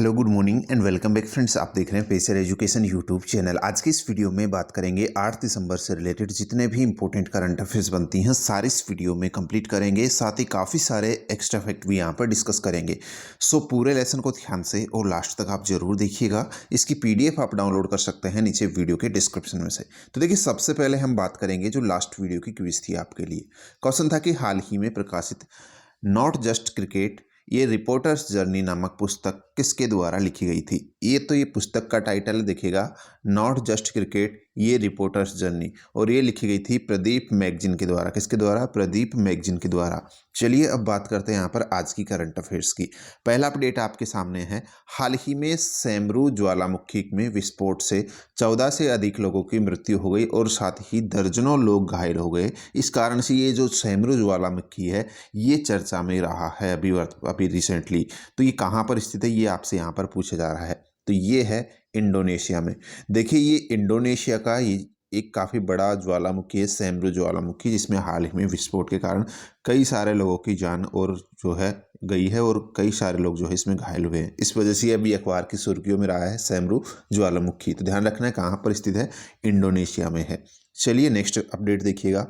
Hello good morning and welcome back friends. आप देख रहे हैं पेसर एजुकेशन यूट्यूब चैनल। आज की इस वीडियो में बात करेंगे 8 दिसंबर से रिलेटेड जितने भी इंपॉर्टेंट करंट अफेयर्स बनती हैं सारी इस वीडियो में कंप्लीट करेंगे। साथ ही काफ़ी सारे एक्स्ट्रा फैक्ट भी यहाँ पर डिस्कस करेंगे। सो पूरे लेसन को ध्यान से और लास्ट तक आप जरूर देखिएगा। इसकी PDF आप डाउनलोड कर सकते हैं नीचे वीडियो के डिस्क्रिप्शन में से। तो देखिए, सबसे पहले हम बात करेंगे जो लास्ट वीडियो की क्विज थी आपके लिए। क्वेश्चन था कि हाल ही में प्रकाशित नॉट जस्ट क्रिकेट ये रिपोर्टर्स जर्नी नामक पुस्तक किसके द्वारा लिखी गई थी। ये पुस्तक का टाइटल देखिएगा, नॉट जस्ट क्रिकेट ये रिपोर्टर्स जर्नी, और ये लिखी गई थी प्रदीप मैगजीन के द्वारा। किसके द्वारा? प्रदीप मैगजीन के द्वारा। चलिए अब बात करते हैं यहाँ पर आज की करंट अफेयर्स की। पहला अपडेट आपके सामने है, हाल ही में सेमरू ज्वालामुखी में विस्फोट से 14 से अधिक लोगों की मृत्यु हो गई और साथ ही दर्जनों लोग घायल हो गए। इस कारण से ये जो सेमरू ज्वालामुखी है ये चर्चा में रहा है अभी रिसेंटली। तो ये कहाँ पर स्थित है ये आपसे यहाँ पर पूछा जा रहा है। तो ये है इंडोनेशिया में। देखिए, ये इंडोनेशिया का ये एक काफ़ी बड़ा ज्वालामुखी है, सेमरू ज्वालामुखी, जिसमें हाल ही में विस्फोट के कारण कई सारे लोगों की जान और जो है गई है और कई सारे लोग जो है इसमें घायल हुए हैं। इस वजह से अभी अखबार की सुर्खियों में रहा है सेमरू ज्वालामुखी। तो ध्यान रखना है कहाँ पर स्थित है, इंडोनेशिया में है। चलिए नेक्स्ट अपडेट देखिएगा।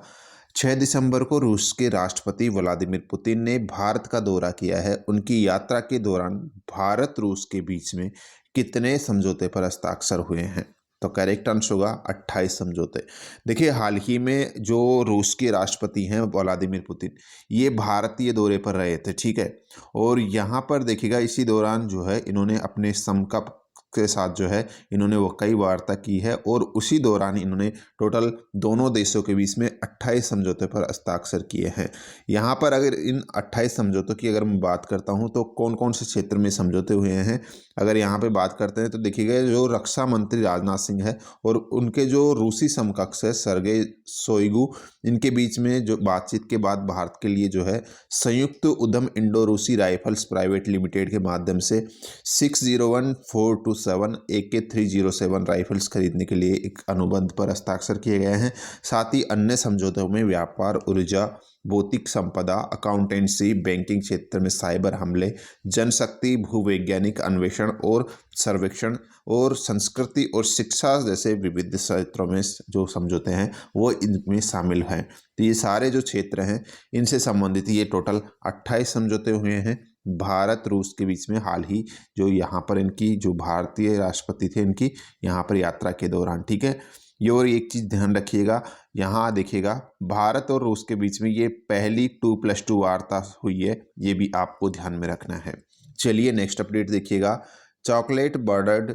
6 दिसंबर को रूस के राष्ट्रपति व्लादिमीर पुतिन ने भारत का दौरा किया है। उनकी यात्रा के दौरान भारत रूस के बीच में कितने समझौते पर हस्ताक्षर हुए हैं? तो करेक्ट आंसर होगा 28 समझौते। देखिए, हाल ही में जो रूस के राष्ट्रपति हैं व्लादिमीर पुतिन, ये भारतीय दौरे पर रहे थे, ठीक है। और यहाँ पर देखिएगा, इसी दौरान जो है इन्होंने अपने समकक्ष के साथ जो है इन्होंने वो कई वार्ता की है और उसी दौरान इन्होंने टोटल दोनों देशों के बीच में 28 समझौते पर हस्ताक्षर किए हैं। यहाँ पर अगर इन 28 समझौतों की अगर मैं बात करता हूँ तो कौन कौन से क्षेत्र में समझौते हुए हैं, अगर यहाँ पे बात करते हैं तो देखिएगा, जो रक्षा मंत्री राजनाथ सिंह है और उनके जो रूसी समकक्ष है सर्गेई शोइगु, इनके बीच में जो बातचीत के बाद भारत के लिए जो है संयुक्त उद्यम इंडो रूसी राइफल्स प्राइवेट लिमिटेड के माध्यम से 601427 AK-307 राइफल्स खरीदने के लिए एक अनुबंध पर हस्ताक्षर किए गए हैं। साथ ही अन्य समझौतों में व्यापार, ऊर्जा, भौतिक संपदा, अकाउंटेंसी, बैंकिंग क्षेत्र में साइबर हमले, जनशक्ति, भूवैज्ञानिक अन्वेषण और सर्वेक्षण और संस्कृति और शिक्षा जैसे विविध क्षेत्रों में जो समझौते हैं वो इनमें शामिल हैं। तो ये सारे जो क्षेत्र हैं इनसे संबंधित ये टोटल 28 समझौते हुए हैं भारत रूस के बीच में हाल ही, जो यहाँ पर इनकी जो भारतीय राष्ट्रपति थे इनकी यहाँ पर यात्रा के दौरान, ठीक है। ये और एक चीज़ ध्यान रखिएगा, यहाँ देखिएगा भारत और रूस के बीच में ये पहली 2+2 वार्ता हुई है, ये भी आपको ध्यान में रखना है। चलिए नेक्स्ट अपडेट देखिएगा। चॉकलेट बर्ड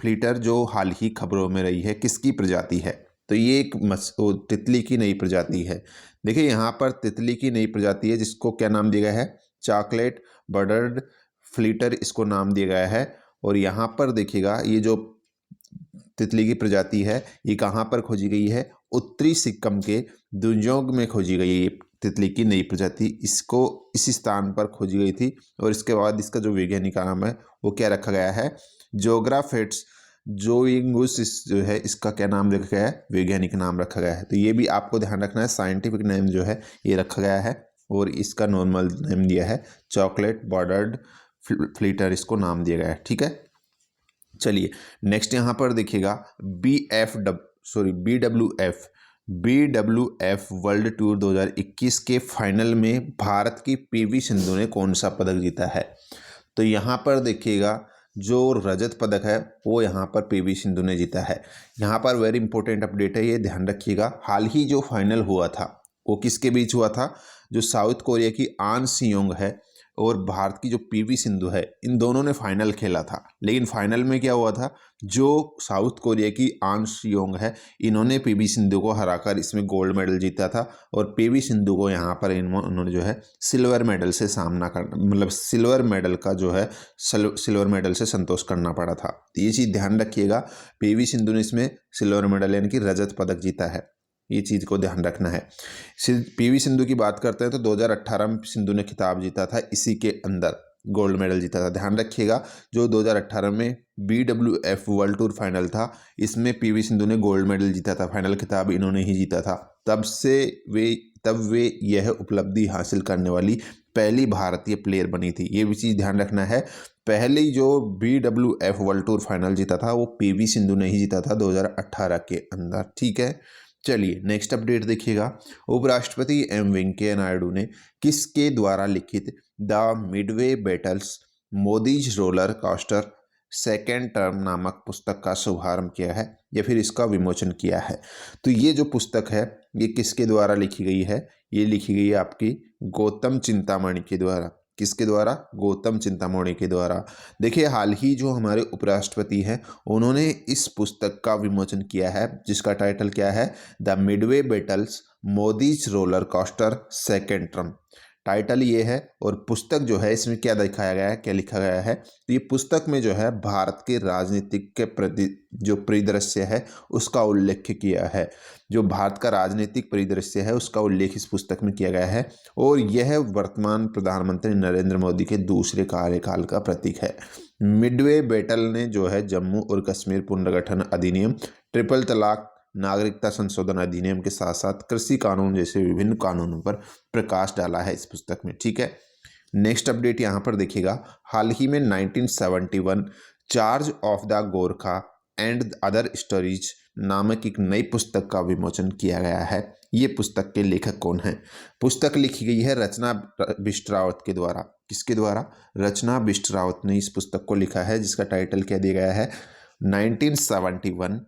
फ्लीटर जो हाल ही खबरों में रही है किसकी प्रजाति है? तो ये एक तितली की नई प्रजाति है। देखिए, यहाँ पर तितली की नई प्रजाति है जिसको क्या नाम दिया गया है? चॉकलेट बर्ड फ्लीटर इसको नाम दिया गया है। और यहाँ पर देखिएगा, ये जो तितली की प्रजाति है ये कहाँ पर खोजी गई है? उत्तरी सिक्किम के दुंजोंग में खोजी गई है। ये तितली की नई प्रजाति इसको इसी स्थान पर खोजी गई थी और इसके बाद इसका जो वैज्ञानिक नाम है वो क्या रखा गया है? जोग्राफेट्स जोइंगुस जो है इसका क्या नाम रखा गया है? वैज्ञानिक नाम रखा गया है। तो ये भी आपको ध्यान रखना है, साइंटिफिक नेम जो है ये रखा गया है और इसका नॉर्मल नेम दिया है चॉकलेट बर्ड फ्लीटर, इसको नाम दिया गया है, ठीक है। चलिए नेक्स्ट यहाँ पर देखिएगा, BWF वर्ल्ड टूर 2021 के फाइनल में भारत की PV सिंधु ने कौन सा पदक जीता है? तो यहाँ पर देखिएगा, जो रजत पदक है वो यहाँ पर PV सिंधु ने जीता है। यहाँ पर वेरी इंपॉर्टेंट अपडेट है, ये ध्यान रखिएगा। हाल ही जो फाइनल हुआ था वो किसके बीच हुआ था? जो साउथ कोरिया की आन सियोंग है और भारत की जो PV सिंधु है, इन दोनों ने फाइनल खेला था। लेकिन फाइनल में क्या हुआ था? जो साउथ कोरिया की आन सियोंग है इन्होंने PV सिंधु को हराकर इसमें गोल्ड मेडल जीता था और PV सिंधु को यहाँ पर इन्होंने जो है सिल्वर मेडल से सामना कर, मतलब सिल्वर मेडल का जो है सिल्वर मेडल से संतोष करना पड़ा था। तो ये चीज़ ध्यान रखिएगा, PV सिंधु ने इसमें सिल्वर मेडल यानी कि रजत पदक जीता है, ये चीज़ को ध्यान रखना है। PV सिंधु की बात करते हैं तो 2018 में सिंधु ने खिताब जीता था, इसी के अंदर गोल्ड मेडल जीता था। ध्यान रखिएगा, जो 2018 में BWF वर्ल्ड टूर फाइनल था इसमें PV सिंधु ने गोल्ड मेडल जीता था, फाइनल खिताब इन्होंने ही जीता था। तब वे यह उपलब्धि हासिल करने वाली पहली भारतीय प्लेयर बनी थी। ये भी चीज़ ध्यान रखना है, पहली जो BWF वर्ल्ड टूर फाइनल जीता था वो PV सिंधु ने ही जीता था 2018 के अंदर। ठीक है, चलिए नेक्स्ट अपडेट देखिएगा। उपराष्ट्रपति वेंकैया नायडू ने किसके द्वारा लिखित the Midway battles Modi's roller coaster second term नामक पुस्तक का शुभारंभ किया है या फिर इसका विमोचन किया है? तो ये जो पुस्तक है ये किसके द्वारा लिखी गई है? ये लिखी गई है आपकी गौतम चिंतामणि के द्वारा। किसके द्वारा? गौतम चिंतामणि के द्वारा। देखिए हाल ही जो हमारे उपराष्ट्रपति हैं उन्होंने इस पुस्तक का विमोचन किया है जिसका टाइटल क्या है? The Midway battles Modi's roller coaster second term. Title ये है और पुस्तक जो है इसमें क्या दिखाया गया है, क्या लिखा गया है? तो ये पुस्तक में जो है भारत के राजनीतिक के प्रति जो परिदृश्य है उसका उल्लेख किया है। जो भारत का राजनीतिक परिदृश्य है उसका उल्लेख इस पुस्तक में किया गया है और यह वर्तमान प्रधानमंत्री नरेंद्र मोदी के दूसरे कार्यकाल का प्रतीक है। मिडवे बैटल ने जो है जम्मू और कश्मीर पुनर्गठन अधिनियम, ट्रिपल तलाक, नागरिकता संशोधन अधिनियम के साथ साथ कृषि कानून जैसे विभिन्न कानूनों पर प्रकाश डाला है इस पुस्तक में। ठीक है, नेक्स्ट अपडेट यहाँ पर देखिएगा। हाल ही में 1971 charge of the Gorkha and other stories नामक एक नई पुस्तक का विमोचन किया गया है। ये पुस्तक के लेखक कौन हैं? पुस्तक लिखी गई है रचना बिष्ट रावत के द्वारा। किसके द्वारा? रचना बिष्ट रावत ने इस पुस्तक को लिखा है जिसका टाइटल क्या दिया गया है? 1971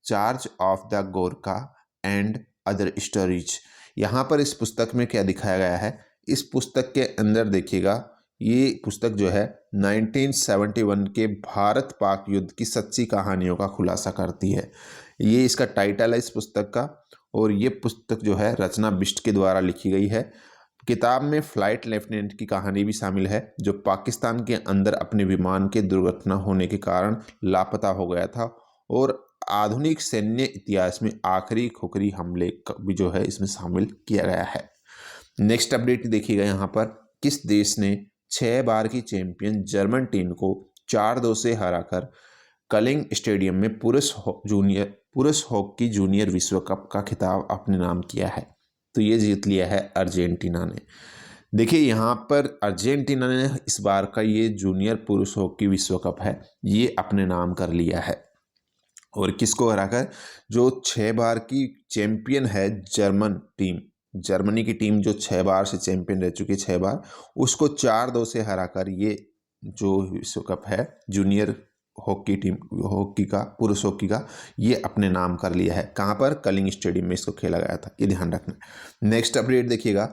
charge of the Gorkha and other stories. यहाँ पर इस पुस्तक में क्या दिखाया गया है? इस पुस्तक के अंदर देखिएगा, ये पुस्तक जो है 1971 के भारत पाक युद्ध की सच्ची कहानियों का खुलासा करती है। ये इसका टाइटल है इस पुस्तक का और ये पुस्तक जो है रचना बिष्ट के द्वारा लिखी गई है। किताब में फ्लाइट लेफ्टिनेंट की कहानी भी शामिल है जो पाकिस्तान के अंदर अपने विमान के दुर्घटना होने के कारण लापता हो गया था और आधुनिक सैन्य इतिहास में आखिरी खुखरी हमले भी जो है इसमें शामिल किया गया है। नेक्स्ट अपडेट देखिएगा यहाँ पर, किस देश ने 6 बार की चैंपियन जर्मन टीम को 4-2 से हराकर कलिंग स्टेडियम में पुरुष हॉकी जूनियर विश्व कप का खिताब अपने नाम किया है? तो ये जीत लिया है अर्जेंटीना ने। देखिए यहाँ पर अर्जेंटीना ने इस बार का ये जूनियर पुरुष हॉकी विश्व कप है ये अपने नाम कर लिया है और किसको हराकर? जो 6 बार की चैंपियन है जर्मन टीम, जर्मनी की टीम जो 6 बार से चैंपियन रह चुकी है 6 बार, उसको 4-2 से हराकर ये जो विश्व कप है जूनियर हॉकी टीम हॉकी का पुरुष हॉकी का ये अपने नाम कर लिया है। कहाँ पर? कलिंग स्टेडियम में इसको खेला गया था, ये ध्यान रखना। नेक्स्ट अपडेट देखिएगा।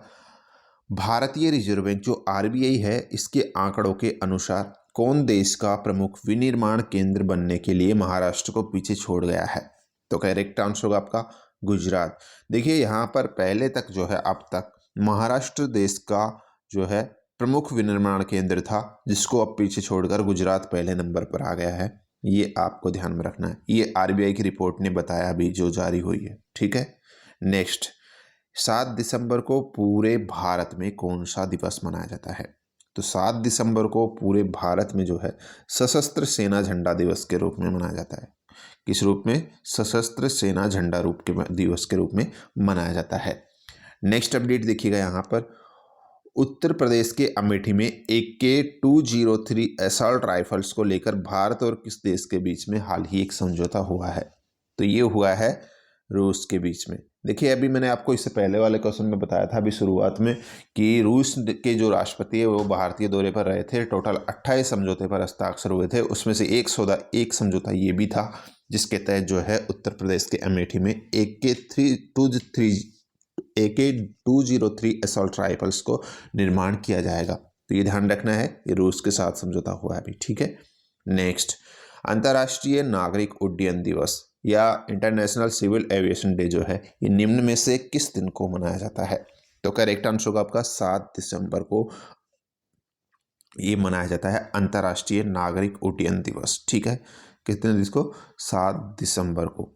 भारतीय रिजर्व बैंक जो RBI है इसके आंकड़ों के अनुसार कौन देश का प्रमुख विनिर्माण केंद्र बनने के लिए महाराष्ट्र को पीछे छोड़ गया है? तो करेक्ट आंसर होगा आपका गुजरात। देखिए यहाँ पर पहले तक जो है अब तक महाराष्ट्र देश का जो है प्रमुख विनिर्माण केंद्र था जिसको अब पीछे छोड़कर गुजरात पहले नंबर पर आ गया है। ये आपको ध्यान में रखना है, ये RBI की रिपोर्ट ने बताया अभी जो जारी हुई है। ठीक है, नेक्स्ट 7 दिसंबर को पूरे भारत में कौन सा दिवस मनाया जाता है? तो 7 दिसंबर को पूरे भारत में जो है सशस्त्र सेना झंडा दिवस के रूप में मनाया जाता है। किस रूप में? सशस्त्र सेना झंडा दिवस के रूप में मनाया जाता है। नेक्स्ट अपडेट देखिएगा यहाँ पर, उत्तर प्रदेश के अमेठी में AK-203 असॉल्ट राइफल्स को लेकर भारत और किस देश के बीच में हाल ही एक समझौता हुआ है? तो ये हुआ है रूस के बीच में। देखिए अभी मैंने आपको इससे पहले वाले क्वेश्चन में बताया था अभी शुरुआत में कि रूस के जो राष्ट्रपति है वो भारतीय दौरे पर रहे थे। टोटल 28 समझौते पर हस्ताक्षर हुए थे, उसमें से एक समझौता ये भी था जिसके तहत जो है उत्तर प्रदेश के अमेठी में AK-203 असॉल्ट राइफल्स को निर्माण किया जाएगा। तो ये ध्यान रखना है, ये रूस के साथ समझौता हुआ है अभी। ठीक है, नेक्स्ट अंतर्राष्ट्रीय नागरिक उड्डयन दिवस या इंटरनेशनल सिविल एविएशन डे जो है ये निम्न में से किस दिन को मनाया जाता है? तो करेक्ट आंसर होगा आपका 7 दिसंबर को ये मनाया जाता है अंतर्राष्ट्रीय नागरिक उड्डयन दिवस। ठीक है, कितने दिन को? 7 दिसंबर को।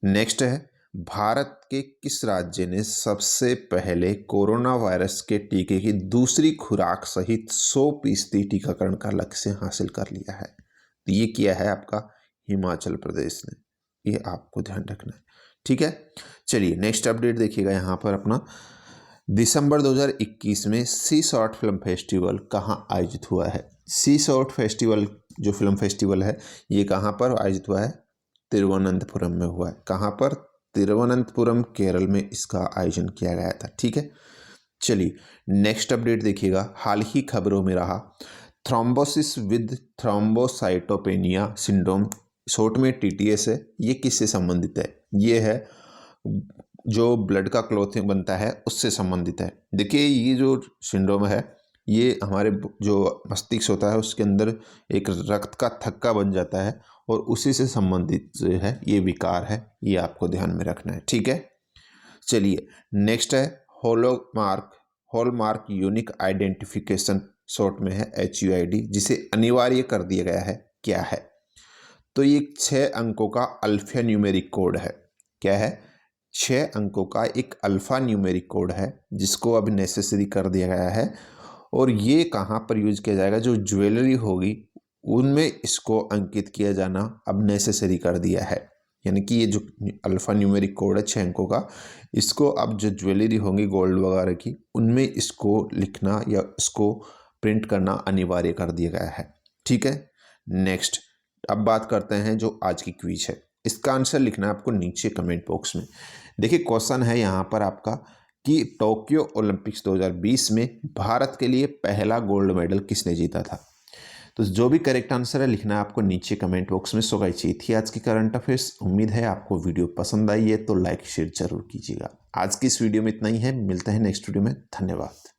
नेक्स्ट है, भारत के किस राज्य ने सबसे पहले कोरोना वायरस के टीके की दूसरी खुराक सहित 100% टीकाकरण का लक्ष्य हासिल कर लिया है? तो ये किया है आपका हिमाचल प्रदेश ने, ये आपको ध्यान रखना है। ठीक है, चलिए नेक्स्ट अपडेट देखिएगा यहाँ पर अपना, दिसंबर 2021 में सी शॉर्ट फिल्म फेस्टिवल कहाँ आयोजित हुआ है? सी शॉर्ट फेस्टिवल जो फिल्म फेस्टिवल है ये कहाँ पर आयोजित हुआ है? तिरुवनंतपुरम में हुआ है। कहाँ पर? तिरुवनंतपुरम, केरल में इसका आयोजन किया गया था। ठीक है, चलिए नेक्स्ट अपडेट देखिएगा। हाल ही खबरों में रहा thrombosis with thrombocytopenia syndrome, short में TTS है। ये किससे संबंधित है? ये है जो ब्लड का क्लॉथिंग बनता है उससे संबंधित है। देखिए ये जो सिंड्रोम है ये हमारे जो मस्तिष्क होता है उसके अंदर एक रक्त का थक्का बन जाता है और उसी से संबंधित जो है ये विकार है, ये आपको ध्यान में रखना है। ठीक है, चलिए नेक्स्ट है हॉलमार्क यूनिक आइडेंटिफिकेशन, शॉर्ट में है HUID, जिसे अनिवार्य कर दिया गया है। क्या है? तो ये 6 अंकों का अल्फा न्यूमेरिक कोड है। क्या है? 6 अंकों का एक अल्फा न्यूमेरिक कोड है जिसको अब नेसेसरी कर दिया गया है। और ये कहाँ पर यूज किया जाएगा? जो ज्वेलरी होगी उनमें इसको अंकित किया जाना अब नेसेसरी कर दिया है। यानी कि ये जो अल्फा न्यूमेरिक कोड है 6 अंकों का, इसको अब जो ज्वेलरी होंगी गोल्ड वगैरह की उनमें इसको लिखना या इसको प्रिंट करना अनिवार्य कर दिया गया है। ठीक है, नेक्स्ट अब बात करते हैं जो आज की क्विज है। इसका आंसर लिखना है आपको नीचे कमेंट बॉक्स में। देखिए क्वेश्चन है यहाँ पर आपका कि टोक्यो ओलंपिक्स 2020 में भारत के लिए पहला गोल्ड मेडल किसने जीता था? तो जो भी करेक्ट आंसर है लिखना है आपको नीचे कमेंट बॉक्स में। सो गाइस ये थी आज की करंट अफेयर्स। उम्मीद है आपको वीडियो पसंद आई है तो लाइक शेयर जरूर कीजिएगा। आज की इस वीडियो में इतना ही है, मिलते हैं नेक्स्ट वीडियो में। धन्यवाद।